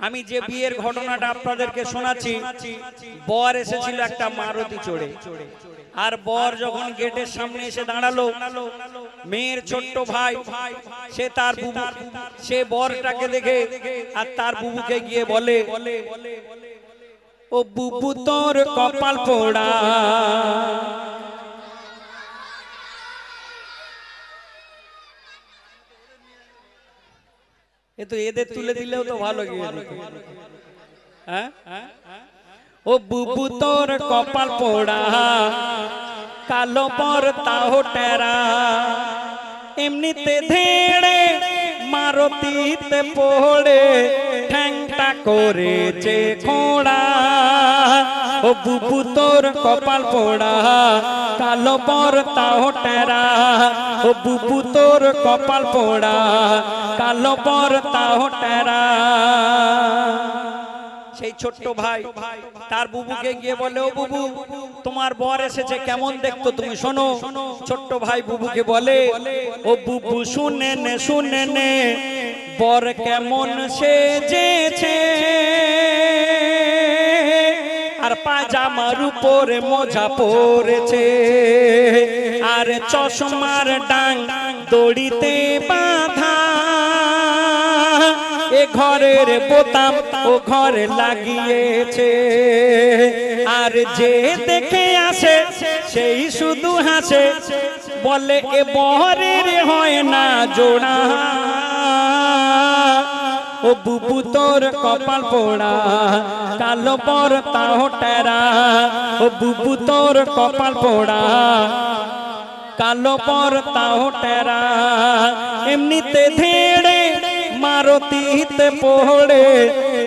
আমি যে বিয়ের ঘটনাটা আপনাদেরকে শোনাচ্ছি, বর এসেছিল একটা মারুতি চড়ে, আর বর যখন গেটের সামনে এসে দাঁড়ালো, মেয়ের ছোট্ট ভাই সে তার বুবু, সে বরটাকে দেখে আর তার বুবুকে গিয়ে বলে, ও বুবু তোর কপাল পোড়া। এ তো এদের তুলে দিলেও তো ভালো গিয়ে, হ্যাঁ, ও বুবু তোর কপাল পোড়া, কালো পর তাও টেরা, এমনিতে ধেড়ে মারুতিতে পড়ে ঠ্যাংটা করেছে খোঁড়া। ও বুবু তোর কপাল পোড়া, কালো পর তাও টেরা, ও বুবু তোর কপাল পোড়া, কালো পর তাও টেরা। সেই ছোট্ট ভাই তার বুবুকে গিয়ে বলে, ও বুবু তোমার বর এসেছে, কেমন দেখতো তুমি শোনো। ছোট্ট ভাই বুবুকে বলে, ও বুবু শুনে নে বর কেমন সেজেছে, আর পাজামার উপরে মোজা পরেছে, আর চশমার ডাং দড়িতে বাঁধা, এ ঘরের বোতাম ও ঘরে লাগিয়েছে, আর যে দেখে আসে সেই শুধু হাসে, বলে এ বরের হয় না জোড়া। ও বুবু তোর কপাল পোড়া, কালো পর তাও টেরা, ও বুবু তোর কপাল পোড়া, কালো পর তাও টেরা, এমনিতে ধেড়ে মারুতিতে পড়ে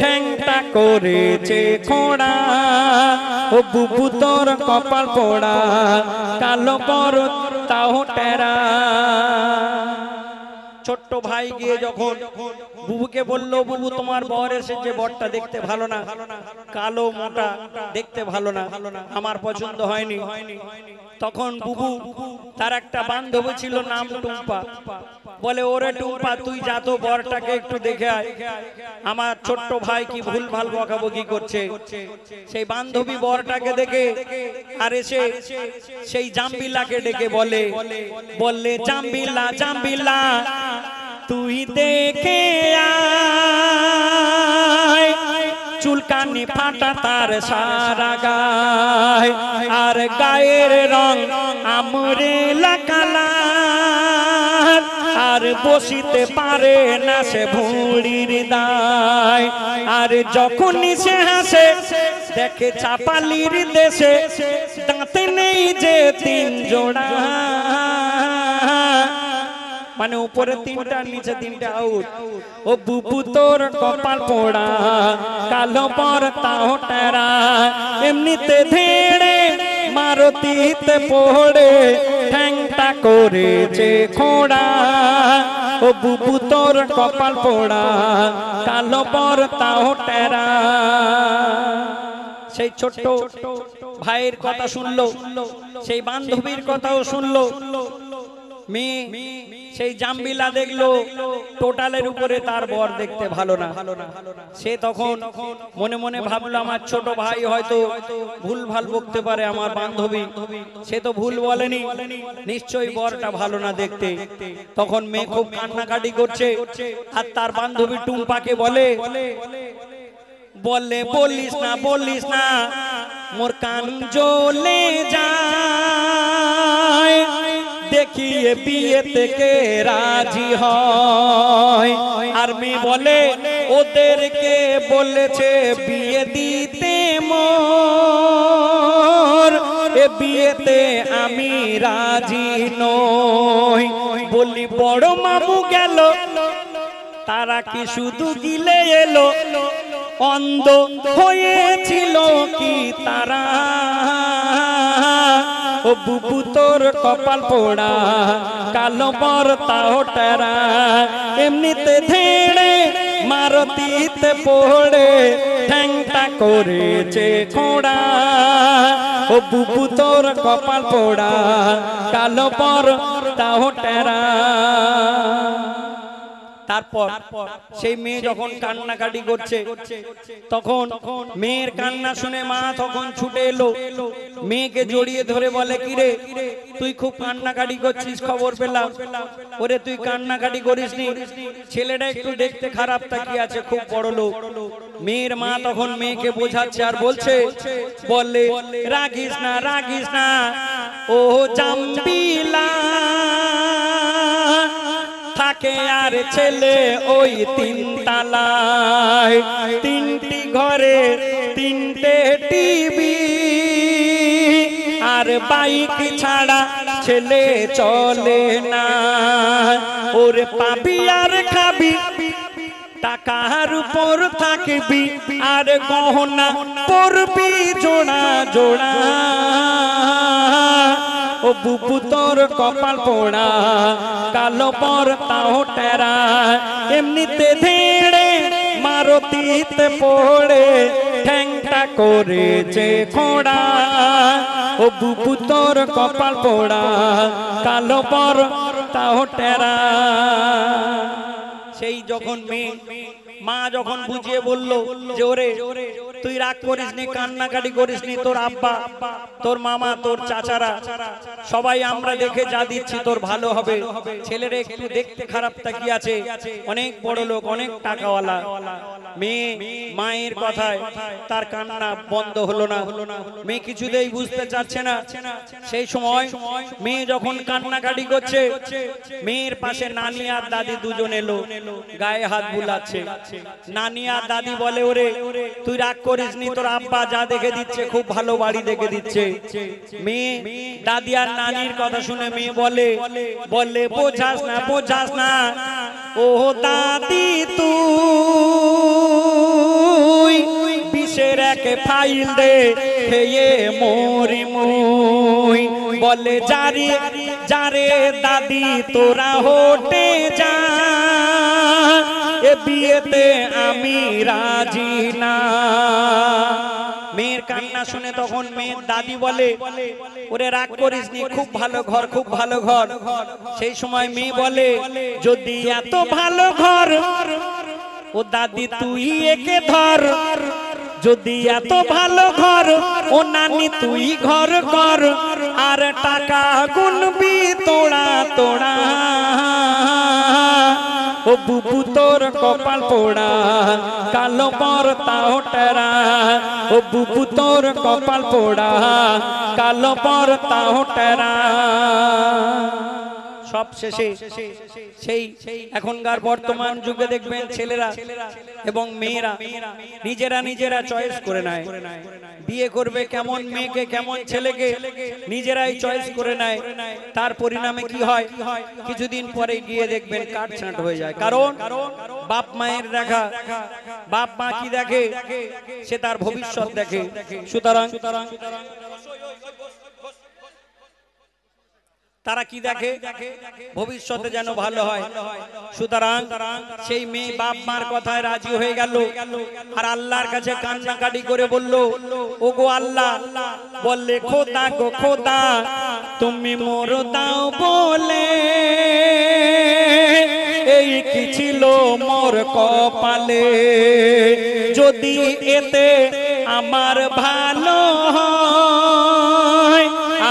ঠ্যাংটা করেছে খোঁড়া। ও বুবু তোর কপাল পোড়া, কালো পর তাও টেরা। ছোট্ট ভাই গিয়ে যখন বুবুকে বললো, বুবু তোমার বর এসেছে, বরটা দেখতে ভালো না, কালো মোটা, দেখতে ভালো না, আমার পছন্দ হয়নি। তখন বুবু তার একটা বান্ধবী ছিল, নাম টুম্পা, বলে, ওরে টুম্পা তুই যা তো বরটাকে একটু দেখে আয়, আমার ছোট্ট ভাই কি ভুল ভাল বকাবকি করছে। সেই বান্ধবী বরটাকে দেখে আর এসে সেই জাম্বিলাকে ডেকে বলে, জাম্বিলা জাম্বিলা তুই দেখে আয়, চুলকানি ফাটা তার সারা গায়, আর গায়ের রং আমরেলা কালার, আর বসিতে পারে না সে ভুঁড়ির দায়, আর যখনই সে হাসে দেখে চাপালির দেশে, দাঁতে নেই যে তিন জোড়া, মানে উপরে তিনটা নিচে তিনটা আউট। ও বুবু তোর কপাল পোড়া, কালো পর তাও টেরা, এমনিতে ধেড়ে মারুতিতে পড়ে ঠ্যাংটা করেছে খোঁড়া। ও বুবু তোর কপাল পোড়া, কালো পর তাও টেরা। সেই ছোট্ট ভাইয়ের কথা শুনলো, সেই বান্ধবীর কথাও শুনলো, মেয়ে সেই জাম্বিলা দেখলো টোটালের উপরে তার বর দেখতে ভালো না। সে তখন মনে মনে ভাবলো, আমার ছোট ভাই হয়তো ভুল ভাল বকতে পারে, আমার বান্ধবী সে তো ভুল বলেনি, নিশ্চয়ই বরটা ভালো না দেখতে। তখন মেয়ে খুব কান্নাকাটি করছে, আর তার বান্ধবী টুম্পাকে বলে, বলিস না মোর কান জ্বলে যায়, দেখিয়ে বিয়ে থেকে রাজি হয়। আর মেয়ে বলে, ওদেরকে বলেছে বিয়ে দিতে মোর, এ বিয়েতে আমি রাজি নই। বলি বড় মামু গেল, তারা কি শুধু গিলে এলো, অন্ধ হয়েছিল কি তারা। ও বুবু তোর কপাল পোড়া, কালো পর তাও টেরা, এমনিতে ধেড়ে মারুতিতে পড়ে ঠ্যাংটা করেছে খোঁড়া। ও বুবু তোর কপাল পোড়া, কালো পর তাও টেরা। তারপর সেই মেয়ে যখন কান্নাকাটি করছে, তখন মেয়ের কান্না শুনে মা তখন ছুটে এলো, মেয়েকে জড়িয়ে ধরে বলে, কিরে তুই খুব কান্নাকাটি করছিস, খবর পেলাম। ওরে তুই কান্নাকাটি করিসনি, ছেলেটা একটু দেখতে খারাপ তাকিয়ে আছে, খুব বড় লোক। মেয়ের মা তখন মেয়েকে বোঝাচ্ছে আর বলছে, বলে রাগিস না রাগিস না ও জাম্বিলা, থাকে আর ছেলে ওই তিন তালায়, তিনটি ঘরে তিনটে টিভি, আর বাইক ছাড়া ছেলে চলে না। ওরে পাবি আর খাবি, টাকার উপর থাকবি, আর গহনা পরবি জোড়া জোড়া। ও বুবু তোর কপাল পোড়া, কালো পর তাও টেরা, এমনিতে ধেড়ে মারতিতে পড়ে ঠ্যাংটা করেছে খোড়া। ও বুবু তোর কপাল পোড়া, কালো পর তাও টেরা। সেই যখন মেয়ে মা যখন বুঝিয়ে বলল যে ওরে তুই রাগ করিসনি, কান্নাকাটি করিসনি, তোর আব্বা তোর মামা তোর চাচারা সবাই আমরা দেখে যা দিচ্ছি তোর ভালো হবে। ছেলের একটু দেখতে খারাপ তাকিয়ে আছে, অনেক বড় লোক, অনেক টাকাওয়ালা। মেয়ে মায়ের কথায় তার কান্না বন্ধ হলো না, মেয়ে কিছুতেই বুঝতে চাচ্ছে না। সেই সময় মেয়ে যখন কান্নাকাটি করছে, মেয়ের পাশে নানি আর দাদি দুজন এলো, গায়ে হাত বুলাচ্ছে। নানি আর দাদি বলে, ওরে তুই রাগ করিসনি, তোর আব্বা যা দেখে দিচ্ছে খুব ভালো বাড়ি দেখে দিচ্ছে। মেয়ে দাদি আর নানির কথা শুনে মেয়ে বলে, বলে বোঝাস না বোঝাস না ও দাদি, তুই বিষের এক ফাইল দে খেয়ে মরি মুই। বলে যারে যারে দাদি তোরা হোটে যা, এ বিয়েতে আমি রাজি না। মেয়ের কান্না শুনে তখন মেয়ের দাদি বলে, ওরে রাগ করিসনি, খুব ভালো ঘর খুব ভালো ঘর। সেই সময় মেয়ে বলে, যদি এত ভালো ঘর ও দাদি তুই একে ধর, যদি এত ভালো ঘর ও নানি তুই ঘর কর, আর টাকা গুনবি তোড়া তোড়া। ও বুবু তোর কপাল পোড়া, কালো পর তাও টেরা। ও বুবু তোর কপাল পোড়া, কালো পর তাও টেরা। সব শেষে সেই এখনকার বর্তমান যুগে দেখবেন ছেলেরা এবং মেয়েরা নিজেরা নিজেরা চয়েস করে নেয়, বিয়ে করবে কেমন মেয়েকে কেমন ছেলেকে নিজেরাই চয়েস করে নেয়। তার পরিণামে কি হয়, কিছুদিন পরে গিয়ে দেখবেন কাটছাঁট হয়ে যায়। কারণ বাপ মায়ের দেখা, বাপ মা কি দেখে, সে তার ভবিষ্যৎ দেখে। সুতরাং তারা কি দেখে, ভবিষ্যতে যেন ভালো হয়। সুতরাং সেই মেয়ে বাপ মার কথায় রাজি হয়ে গেল, আর আল্লাহর কাছে কান্নাকাটি করে বলল, ও গো আল্লাহ, বললে খোদা গো খোদা, তুমি মোর দাও বলে, এই কি ছিল মোর কপালে, যদি এতে আমার ভালো হয়,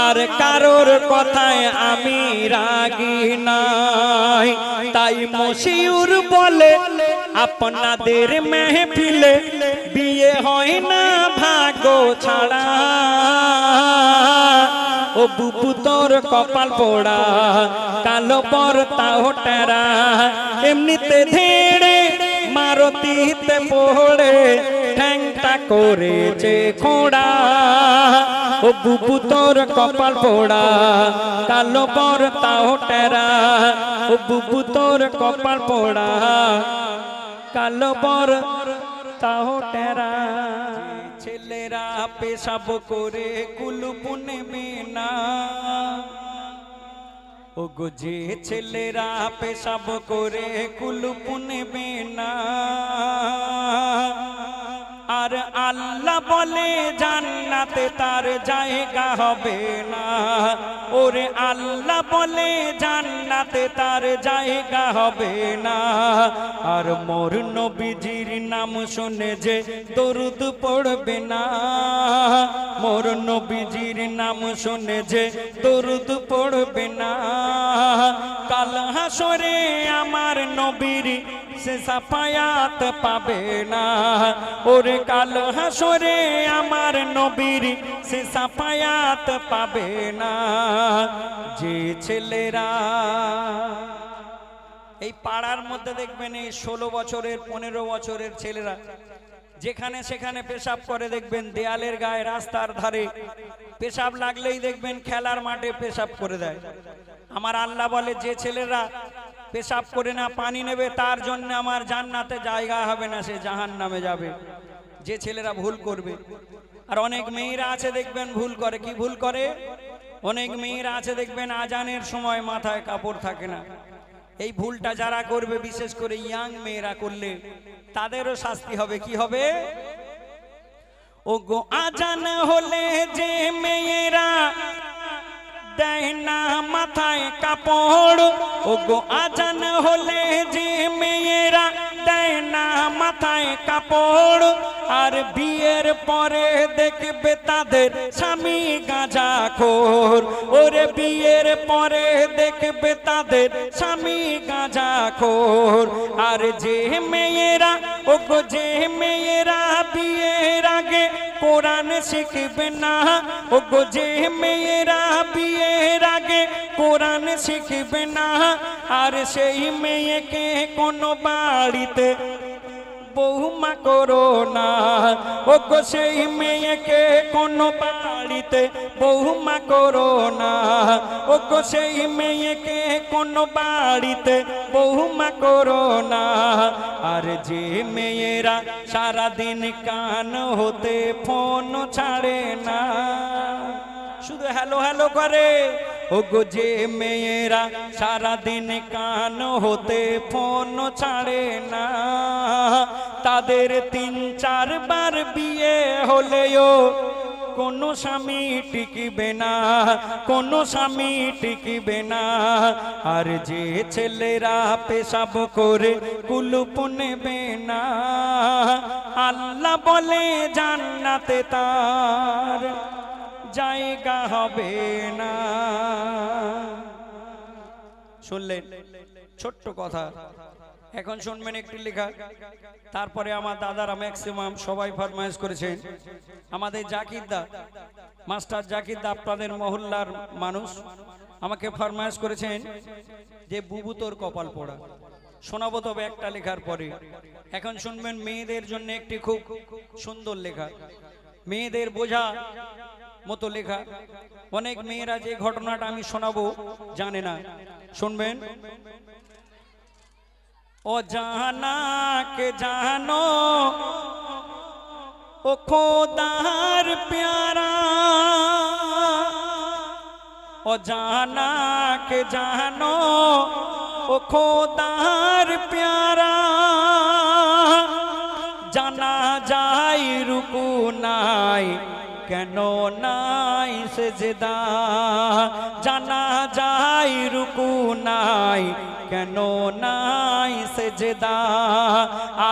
আর কারোর কথায় আমি রাগি নাই। তাই মশিউর বলে, আপনাদের মেহফিলে বিয়ে হয় না ভাগ্য ছাড়া। ও বুবু তোর কপাল পোড়া, কালো পর তাও টেরা, এমনিতে ধেড়ে মারতিতে পড়ে ঠ্যাংটা করেছে খোড়া। ও বুবু তোর কপাল পোড়া, কালো পর তাও টেরা। ও বুবু তোর কপাল পোড়া, কালো পর তাও টেরা। ছেলেরা পেশাব করে কুলুপ নেবে না, ও গো যে ছেলেরা পেশাব করে কুলুপ নেবে না, আর আল্লাহ বলে জান্নাতে তার জায়গা হবে না। ওরে আল্লাহ বলে জান্নাতে তার জায়গা হবে না। আর মোর নবীজির নাম শুনে যে দরুদ পড়বে না, মোর নবীজির নাম শুনে যে দরুদ পড়বে না, কাল হাসরে আমার নবীর সে সাফায়াত পাবে না। ওরে কাল হাসরে আমার নবীর সে সাফায়াত পাবে না। যে ছেলেরা এই পাড়ার মধ্যে দেখবেন এই 16 বছরের 15 বছরের ছেলেরা যেখানে সেখানে পেশাব করে, দেখবেন দেয়ালের গায়ে রাস্তার ধারে পেশাব লাগলেই দেখবেন খেলার মাঠে পেশাব করে দেয়। আমার আল্লাহ বলে যে ছেলেরা পেশাব করে না পানি নেবে তার জন্য আমার জান্নাতে জায়গা হবে না, সে জাহান্নামে যাবে। যে ছেলেরা ভুল করবে। আর অনেক মেয়েরা আছে দেখবেন ভুল করে। কি ভুল করে? অনেক মেয়েরা আছে দেখবেন আজানের সময় মাথায় কাপড় থাকে না। এই ভুলটা যারা করবে, বিশেষ করে ইয়াং মেয়েরা করলে তাদেরও শাস্তি হবে। কি হবে? ও গো আজান হলে যে মেয়েরা দেয় না মাথায় কাপড়, ও গো আজান হলে যে মেয়েরা দেয় না মাথায় কাপড়, আর বিয়ের পরে দেখবে তাদের স্বামী গাঁজাখোর। ওরে বিয়ের পরে দেখবে তাদের স্বামী গাঁজাখোর। আর যে মেয়েরা, ও গো যে মেয়েরা বিয়ের আগে কোরআন শিখবে না, ও গো যে মেয়েরা বিয়ের আগে কোরআন শিখবে না, আর সেই মেয়েকে কোনো বাড়িতে বৌমা করো না। ও গো সেই মেয়েকে কোনো বাড়িতে বৌমা করো না। ও গো সেই মেয়েকে কোনো বাড়িতে বৌমা করো না। আর যে মেয়েরা সারাদিন কান হতে ফোন ছাড়ে না, শুধু হ্যালো হ্যালো করে, ও গো যে মেয়েরা সারাদিন কান হতে ফোন ছাড়ে না, তাদের 3-4 বার বিয়ে হলেও কোনো স্বামী টিকবে না, কোনো স্বামী টিকবে না। আর যে ছেলেরা পেশাব করে কুলুপ নেবে না, আল্লাহ বলে জান্নাতে তার জায়গা হবে না। শুনলেন? ছোট্ট কথা। এখন শুনবেন একটু লেখা। তারপরে আমার দাদারা ম্যাক্সিমাম সবাই ফরমাইশ করেছেন। আমাদের জাকিরদা, মাস্টার জাকিরদা, আপনাদের মহল্লার মানুষ, আমাকে ফরমাইশ করেছেন যে বুবু তোর কপাল পোড়া। শোনাবো তবে একটা লেখার পরে। এখন শুনবেন মেয়েদের জন্য একটি খুব সুন্দর লেখা, মেয়েদের বোঝা মতো লেখা। অনেক মেয়েরা যে ঘটনাটা আমি শোনাবো জানে না, শুনবেন। ও জানা কে জানো ও খোদার প্যারা, ও জানা কে জানো ও খোদার প্যারা, জানা যাই রুকু নাই কেন নাই সেজদা, জানা যাই রুকু নাই কেন নাই সেজদা,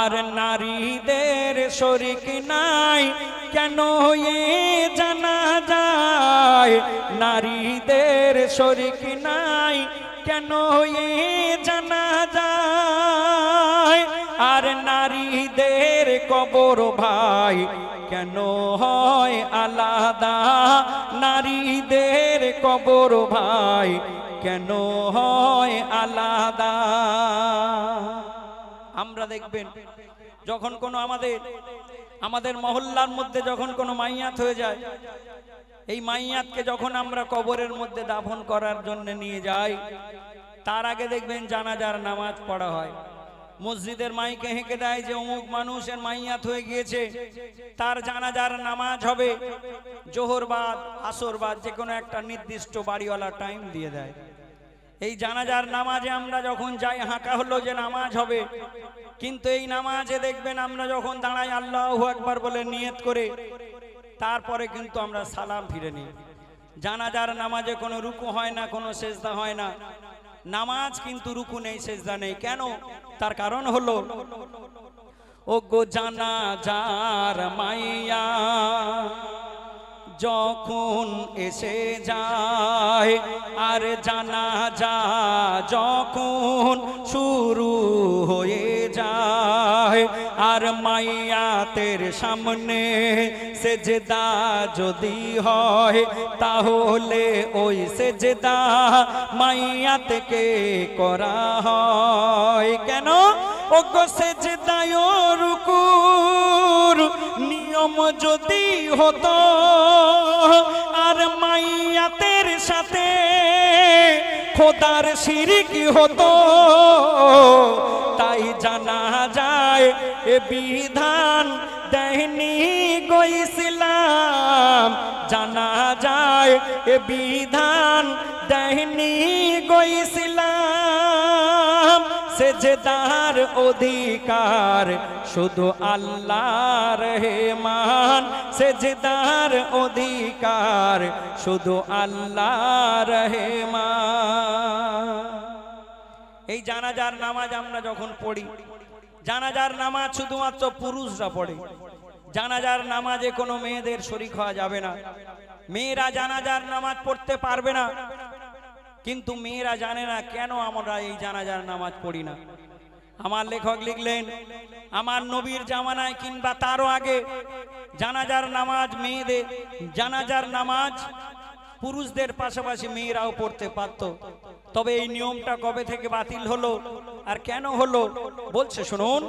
আর নারীদের শরীক নাই কেন এ জানা যায়, নারীদের শরীক নাই কেন এ জানা যায়, আর নারীদের কবর ভাই কেন হয় আলাদা, নারীদের কবর ভাই কেন হয় আলাদা। আমরা দেখবেন যখন কোনো আমাদের মহল্লার মধ্যে যখন কোনো মাইয়াত হয়ে যায়, এই মাইয়াতকে যখন আমরা কবরের মধ্যে দাফন করার জন্য নিয়ে যাই, তার আগে দেখবেন জানাজার নামাজ পড়া হয়। মসজিদের মাইকে হেঁকে দেয় যে অমুক মানুষের মাইয়াত হয়ে গিয়েছে, তার জানাজার নামাজ হবে জোহর বাদ আসর বাদ, যে কোনো একটা নির্দিষ্ট বাড়িওয়ালা টাইম দিয়ে দেয়। এই জানাজার নামাজে আমরা যখন যাই, হাঁকা হলো যে নামাজ হবে, কিন্তু এই নামাজে দেখবেন আমরা যখন দাঁড়াই আল্লাহু আকবার বলে নিয়ত করে, তারপরে কিন্তু আমরা সালাম ফিরে নিই। জানাজার নামাজে কোনো রুকু হয় না, কোনো সেজদা হয় না। নামাজ কিন্তু রুকু নেই, সেজদা নেই। কেন? তার কারণ হলো, ও গো জানাজার মাইয়া যখন এসে যায়, আর জানাজা যখন শুরু হয়ে যায়, আর মাইয়াতের সামনে সেজদা যদি হয়, তাহলে ওই সেজদা মাইয়াতকে করা হয়। কেন? ও গো সেজদায় রুকুর নিয়ম যদি হতো, আর মাইয়াতের সাথে খোদার শিরিক হতো, তাই জানা যায় এ বিধান দেয়নি গো ইসলাম। জানা যায় এ বিধান দেয়নি গো ইসলাম। সেজদার অধিকার শুধু আল্লাহর রহমান, সেজদার অধিকার শুধু আল্লাহর রহমান। এই জানাজার নামাজ আমরা যখন পড়ি, জানাজার নামাজ শুধুমাত্র পুরুষরা পড়ে। জানাজার নামাজে কোনো মেয়েদের শরীক হওয়া যাবে না। মেয়েরা জানাজার নামাজ পড়তে পারবে না। কিন্তু মেয়েরা জানে না কেন আমরা এই জানাজার নামাজ পড়ি না। আমার লেখক লিখলেন, আমার নবীর জামানায় কিংবা তারও আগে জানাজার নামাজ মেয়েদের, জানাজার নামাজ পুরুষদের পাশাপাশি মেয়েরাও পড়তে পারত। তবে এই নিয়মটা কবে থেকে বাতিল হলো আর কেন হলো বলছে শুনুন।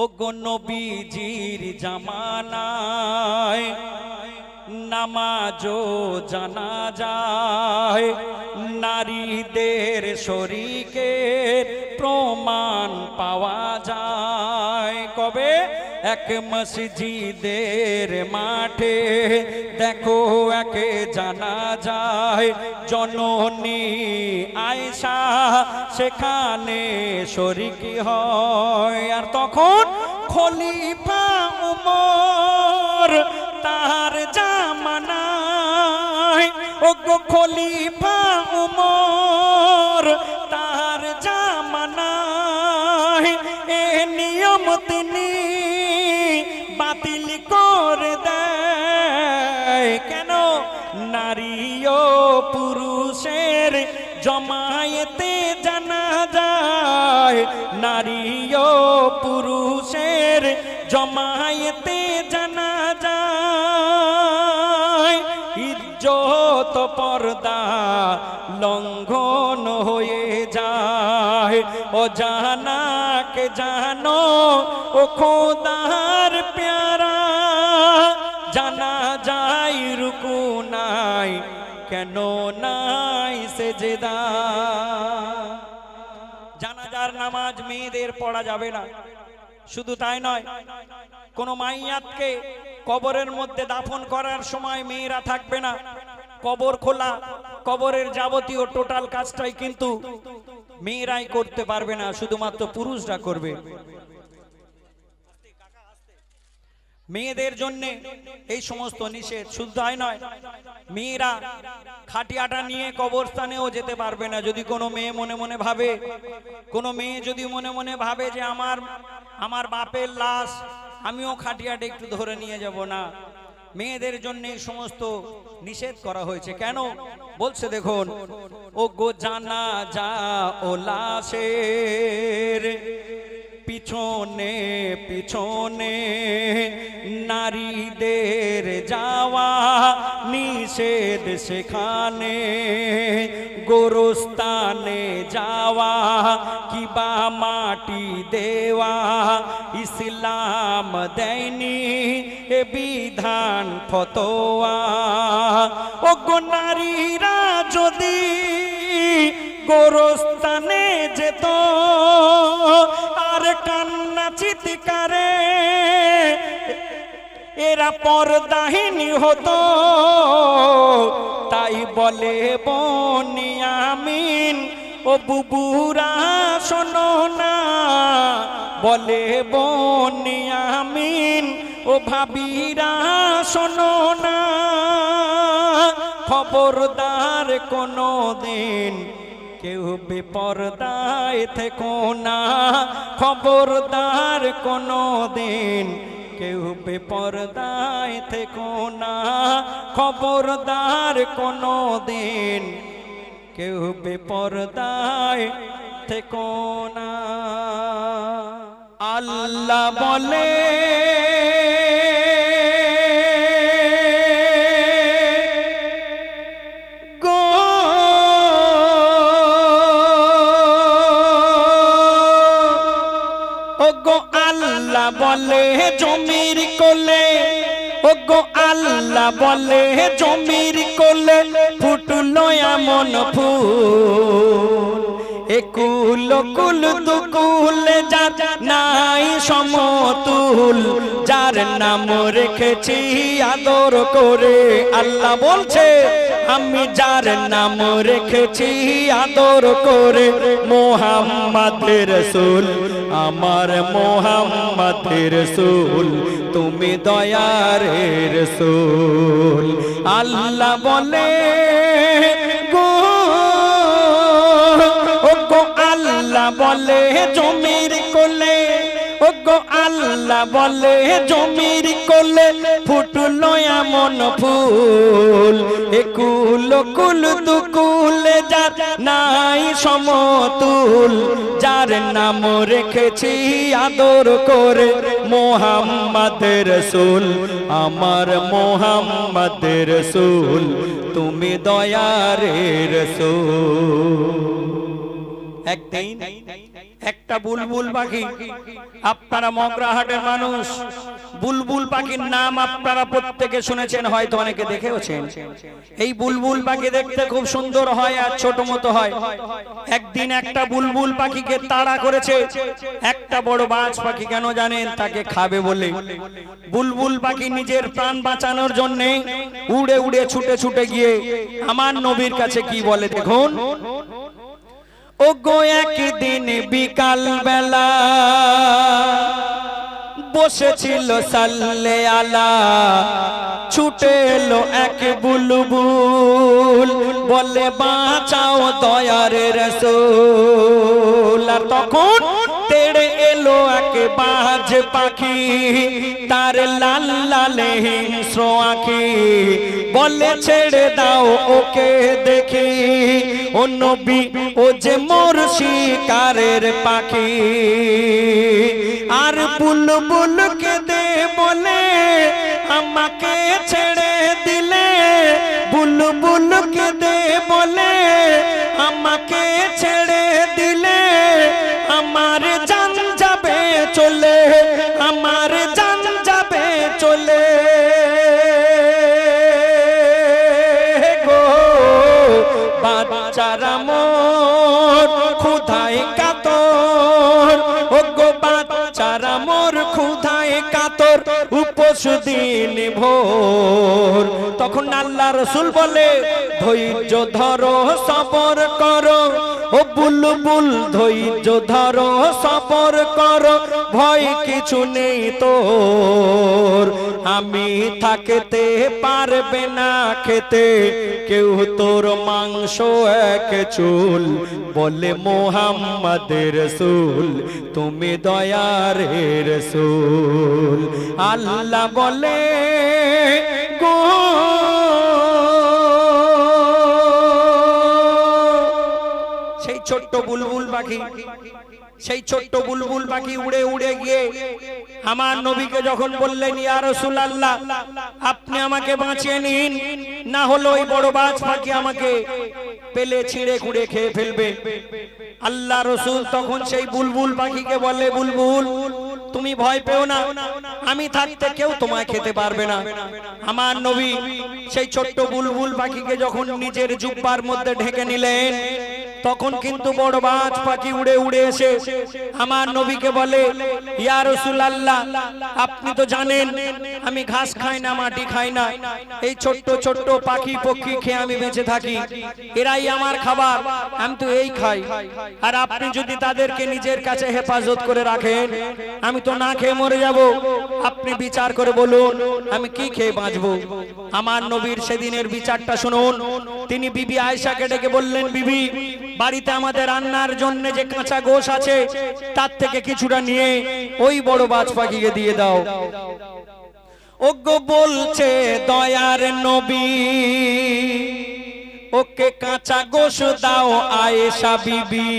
ও গো নবীজির জামানায় নামাজও জানা যায়, নারীদের শরীকের প্রমাণ পাওয়া যায়। কবে? এক মসজিদের মাঠে দেখো একে জানা যায়, জননী আয়েশা সেখানে শরীক হয়। আর তখন খলিফা উমর তার জামানায়, ও গো খলিফা উমর তার জামানায় এ নিয়ম তিনি বাতিল করে দেয়। কেন? নারী ও পুরুষের জমায়েতে জানা যায়, নারী ও পুরুষের জমায়েতে জানা যায়। ইজ্জত পর্দা লঙ্ঘন হয়ে যায়। ও জানাকে জানো ও খোদার প্যারা, জানা যায় রুকু নাই, কেন নাই সেজদা। জানাজার নামাজ মেয়েদের পড়া যাবে না। শুধু তাই নয়, কোন মাইয়াতকে কবরের মধ্যে দাফন করার সময় মেয়েরা থাকবে না। কবর খোলা, কবরের যাবতীয় টোটাল কাজটাই কিন্তু মেয়েরাই করতে পারবে না, শুধুমাত্র পুরুষরা করবে। মেয়েদের জন্য এই সমস্ত নিষেধ। শুধু তাই নয়, মেয়েরা খাটিয়াটা নিয়ে কবরস্থানেও যেতে পারবে না। যদি কোনো মেয়ে মনে মনে ভাবে, কোনো মেয়ে যদি মনে মনে ভাবে যে আমার বাপের লাশ আমিও খাটিয়াটা একটু ধরে নিয়ে যাব, না, মেয়েদের জন্য এই সমস্ত নিষেধ করা হয়েছে। কেন বলছে দেখুন, ও গো জানাজা ও লাশের পিছনে পিছনে নারীদের যাওয়া নিষেধ, সেখানে গোরস্থানে যাওয়া কিবা মাটি দেওয়া ইসলাম দেয়নি এ বিধান ফতোয়া। ও গো নারীরা যদি গোরস্থানে যেত আর কান্না চিৎকারে এরা পর্দাহীন হতো, তাই বলে বনিয়ামিন ও বুবুরা শোনো না বলে বনিয়ামিন ও ভাবিরা শোনো না খবরদার কোনো দিন কেউ বেপরদায় থেকো না খবরদার কোনো দিন কেউ বেপরদায় থেকো না খবরদার কোনো দিন কেউ বেপরদায় থেকো না আল্লাহ বলে আল্লাহ বলে জমির কোলে ও গো আল্লাহ বলে জমির কোলে ফুটলো এমন ফুল একুল কুল দুকুল যার নাই সমতুল যার নাম রেখেছি আদর করে আল্লাহ বলছে আমি যার নাম রেখেছি আদর করে মোহাম্মদ রাসূল আমার মোহাম্মদ রাসূল তুমি দয়ার রাসূল আল্লাহ বলে গো ও গো আল্লাহ বলে জমির কোলে ও গো আল্লাহ বলে জমির কোলে ফুটলো এমন ফুল একুল কুল দুকুল যার নাই সমতুল যার নাম রেখেছি আদর করে মোহাম্মদ রাসূল আমার মোহাম্মদ রাসূল তুমি দয়ার রাসূল একদিন একটা বুলবুল পাখি আপনারা মগরাহাটের মানুষ বুলবুল পাখির নাম আপনারা প্রত্যেকে শুনেছেন হয়তো অনেকে দেখেওছেন এই বুলবুল পাখি দেখতে খুব সুন্দর হয় আর ছোট মতো হয় একদিন একটা বুলবুল পাখিকে তাড়া করেছে একটা বড় বাজ পাখি কেন জানেন তাকে খাবে বলে বুলবুল পাখি নিজের প্রাণ বাঁচানোর জন্য উড়ে উড়ে ছুটে ছুটে গিয়ে আমার নবীর কাছে কি বলে দেখুন ও গো একদিন বিকাল বেলা বসেছিল সাল্লে আলা ছুটে এলো এক বুলবুল বলে বাঁচাও দয়ার রাসূল আর তখন তেড়ে এলো এক বাজ পাখি তার লাল লাল হিংস্র আঁখি বলে ছেড়ে দাও ওকে দেখি ও নবী ও যে মোর শিকারের পাখি আর বুলবুল কে দে বলে আমাকে ছেড়ে দিলে বুলবুল কে দে বলে আমাকে ছেড়ে দিলে আমার জান যাবে চলে আমার জান যাবে চলে গো বাচ্চারা মোর ক্ষুধায় কাতর ও গো বাচ্চারা মোর ক্ষুধায় কাতর উপোস দিন ভোর তখন আল্লাহ রাসূল বলে ধৈর্য ধরো সবর করো ও বুলবুল ধৈর্য ধরো সবর করো ভয় কিছু নেই তোর আমি থাকতে পারবে না খেতে কেউ তোর মাংস এক চুল বলে মোহাম্মদ রাসূল তুমি দয়ার রাসূল আল্লাহ বলে গো সেই ছোট্ট বুলবুল পাখি সেই ছোট্ট বুলবুল পাখি উড়ে উড়ে গিয়ে আমার নবীকে যখন বললেন ইয়া রাসূলুল্লাহ আপনি আমাকে বাঁচিয়ে নিন না হলে ওই বড় বাজ পাখি আমাকে পেলে ছিঁড়ে খুঁড়ে খেয়ে ফেলবে আল্লাহ রাসূল তখন সেই বুলবুল পাখিকে বলে বুলবুল তুমি ভয় পেও না আমি থাকতে কেউ তোমায় খেতে পারবে না আমার নবী সেই ছোট্ট বুলবুল পাখিকে যখন নিজের জুব্বার মধ্যে ঢেকে নিলেন তখন কিন্তু বড় বাজ পাখি উড়ে উড়ে এসে আমার নবীকে বলে, ইয়া রাসূলুল্লাহ, আপনি তো জানেন আমি ঘাস খাই না, মাটি খাই না, এই ছোট্ট ছোট্ট পাখি পক্ষী খেয়ে আমি বেঁচে থাকি, এরাই আমার খাবার, আমি তো এই খাই। আর আপনি যদি তাদেরকে নিজের কাছে হেফাজত করে রাখেন, আমি তো না খেয়ে মরে যাব। আপনি বিচার করে বলুন আমি কি খেয়ে বাঁচবো। আমার নবীর সেদিনের বিচারটা শুনুন। তিনি বিবি আয়েশাকে ডেকে বললেন, বিবি, বাড়িতে আমাদের রান্নার জন্য যে কাঁচা গোশ আছে তার থেকে কিছুটা নিয়ে ওই বড় বাজ পাখিকে দিয়ে দাও। ওগো বলছে দয়ার নবী, ওকে কাঁচা গোশ দাও আয়েশা বিবি,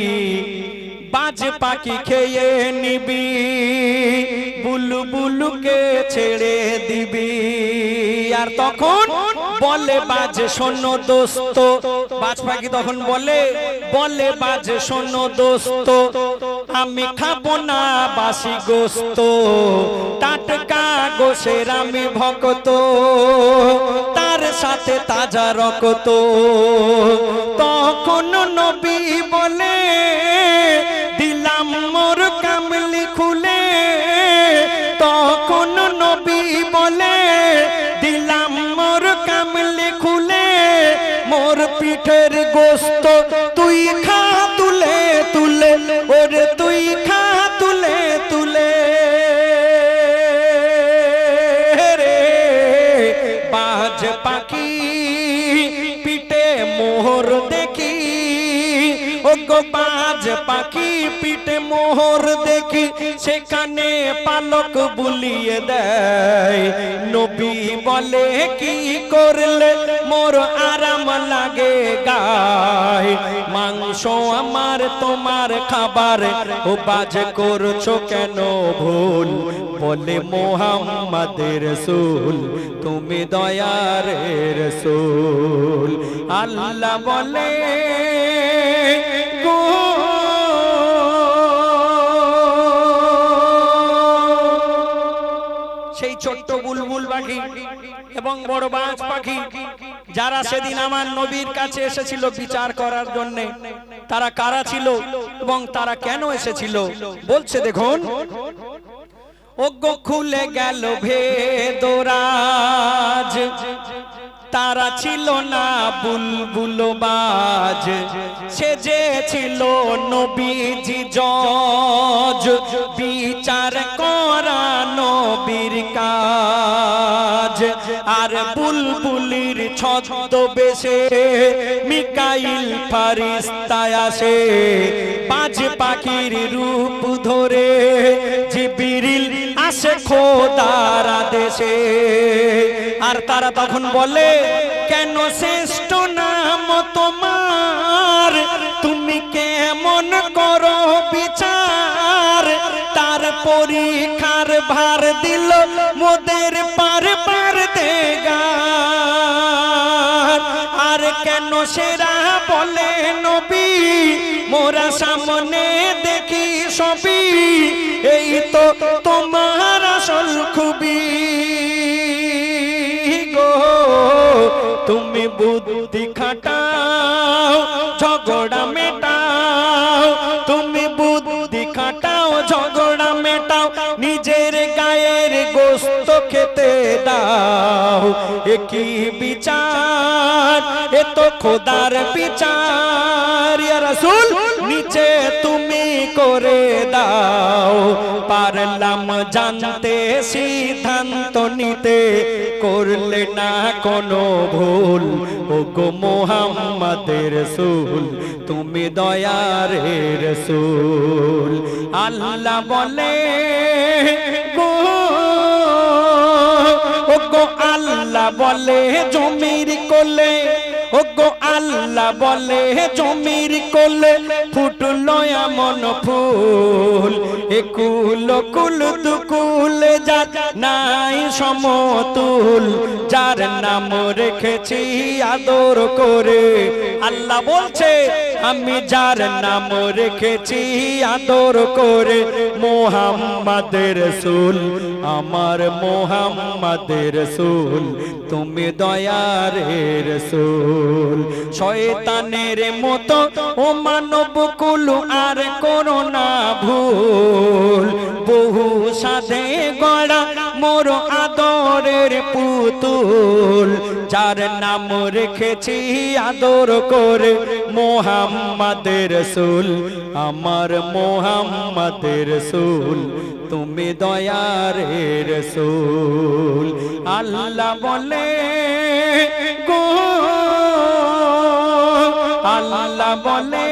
বাজ পাখি খেয়ে নিবি, বুলবুলকে ছেড়ে দিবি। আর তখন বলে বাজ শোনো দোস্ত, বাজ পাখি তখন বলে বাজ শোনো দোস্ত, আমি খাবো না বাসি গোস্ত, টাটকা গোশের আমি ভক্ত, তার সাথে তাজা রক্ত। তখন নবী বলে, দিলাম মোর কামলি খুলে। তখন নবী বলে, দিলাম মোর কামলি খুলে, মোর পিঠের গোস্ত তুই খা তুলে তুলে, ওরে তুই খা তুলে তুলে। রে বাজ পাখি পিঠে মোহর দেখি, ওগো বাজ পাখি পিঠে মোহর দেখি, সেখানে পালক বুলিয়ে দেয়। নবী বলে কি করলে মোর আরাম লাগে গায়, মাংস আমার তোমার খাবার, ও বাজ করছো কেন ভুল। বলে মুহাম্মাদের রাসূল, তুমি দয়ার রাসূল। আল্লাহ বলে গো, সেই ছোট্ট বুলবুল পাখি এবং বড় বাজ পাখি যারা সেদিন আমার নবীর কাছে এসেছিল বিচার করার জন্য, তারা কারা ছিল এবং তারা কেন এসেছিল বলছে দেখুন। ওগো খুলে গেল ভেদরাজ, তারা ছিল না বুলবুল বাজ, সে যে ছিল নবীজি জজ, বিচার করা নবীর কাজ। আর বুলবুলির ছদ্মবেশে মিকাইল ফারিস্তা আসে, বাজ পাখির রূপ ধরে জিবরিল আসে খোদার আদেশে। আর তারা তখন বলে, কেন শ্রেষ্ঠ নাম তোমার, তুমি কেমন করো বিচার। তার পরীক্ষার ভার দিল মোদের পার পার দেগার। আর কেন সেরা বলে নবী, মোরা সামনে দেখি সবই, এই তো তোমার আসল খুবই গো। তুমি বুদ্ধি খাটাও ঝগড়া মেটাও, তুমি বুদ্ধি খাটাও ঝগড়া মেটাও, নিজের গায়ের গোস্ত খেতে দাও। একই বিচার, এ তো খোদার বিচার। ইয়া রাসূল, নিচে তুমি করে দাও। পারলাম জানতে সিদ্ধান্ত নিতে, করলে না কোনো ভুল। ওগো মুহাম্মাদের রাসূল, তুমি দয়ার রাসূল। আল্লাহ বলে গো, ওগো আল্লাহ বলে জমির কোলে, ওগো আল্লাহ বলে জমির কোলে, ফুটলো এমন ফুল, একুল কুল দুকুল যার নাই সমতুল, যার নাম রেখেছি আদর করে। আল্লাহ বলছে আমি যার নাম রেখেছি আদর করে মোহাম্মদ রাসূল, আমার মোহাম্মদ রাসূল, তুমি দয়ার রাসূল। শয়তানের মতো ও মানব কুল আর করো না ভুল, বহু সাধে গড়া মোর আদরের পুতুল, যার নাম রেখেছি আদর করে মোহাম্মদ রাসূল, আমার মোহাম্মদ রাসূল, তুমি দয়ার রাসূল। আল্লাহ বলে গো, আল্লাহ বলে